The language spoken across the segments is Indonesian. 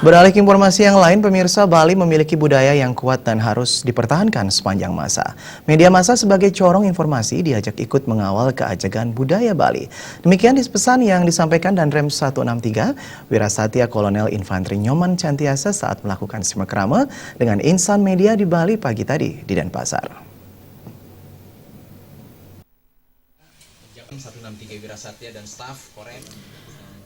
Beralih ke informasi yang lain, pemirsa, Bali memiliki budaya yang kuat dan harus dipertahankan sepanjang masa. Media massa sebagai corong informasi diajak ikut mengawal keajegan budaya Bali. Demikian pesan yang disampaikan Danrem 163, Wirasatya Kolonel Infanteri Nyoman Cantiasa saat melakukan simakrama dengan insan media di Bali pagi tadi di Denpasar. 163 Wirasatya dan staf Korem.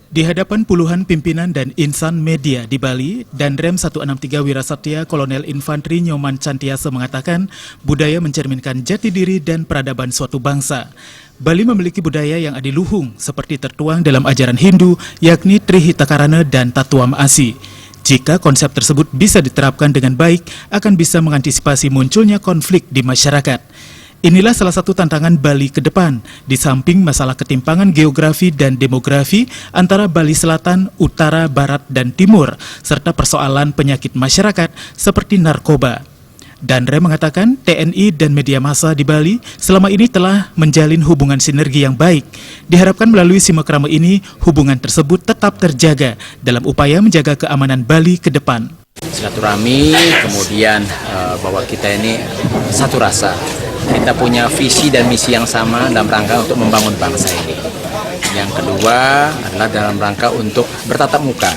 Di hadapan puluhan pimpinan dan insan media di Bali, Danrem 163 Wirasatya Kolonel Infanteri Nyoman Cantiasa mengatakan budaya mencerminkan jati diri dan peradaban suatu bangsa. Bali memiliki budaya yang adiluhung seperti tertuang dalam ajaran Hindu, yakni Trihitakarana dan Tatuam Asi. Jika konsep tersebut bisa diterapkan dengan baik, akan bisa mengantisipasi munculnya konflik di masyarakat. Inilah salah satu tantangan Bali ke depan, di samping masalah ketimpangan geografi dan demografi antara Bali Selatan, Utara, Barat, dan Timur, serta persoalan penyakit masyarakat seperti narkoba. Danrem mengatakan TNI dan media massa di Bali selama ini telah menjalin hubungan sinergi yang baik. Diharapkan melalui simakrama ini, hubungan tersebut tetap terjaga dalam upaya menjaga keamanan Bali ke depan. Silaturahmi, kemudian bahwa kita ini satu rasa. Kita punya visi dan misi yang sama dalam rangka untuk membangun bangsa ini. Yang kedua adalah dalam rangka untuk bertatap muka.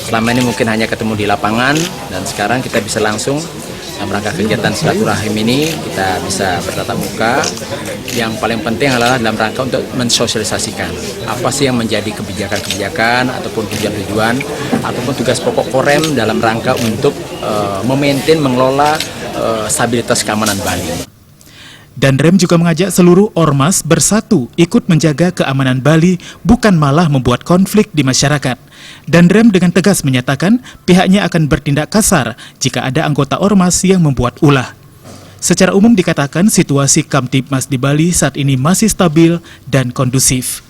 Selama ini mungkin hanya ketemu di lapangan, dan sekarang kita bisa langsung dalam rangka kegiatan silaturahim ini kita bisa bertatap muka. Yang paling penting adalah dalam rangka untuk mensosialisasikan apa sih yang menjadi kebijakan-kebijakan ataupun tujuan-tujuan ataupun tugas pokok Korem dalam rangka untuk memaintain, mengelola stabilitas keamanan Bali. Danrem juga mengajak seluruh ormas bersatu ikut menjaga keamanan Bali, bukan malah membuat konflik di masyarakat. Danrem dengan tegas menyatakan pihaknya akan bertindak kasar jika ada anggota ormas yang membuat ulah. Secara umum dikatakan situasi Kamtibmas di Bali saat ini masih stabil dan kondusif.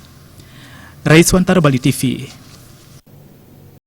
Raiswantara, Bali TV.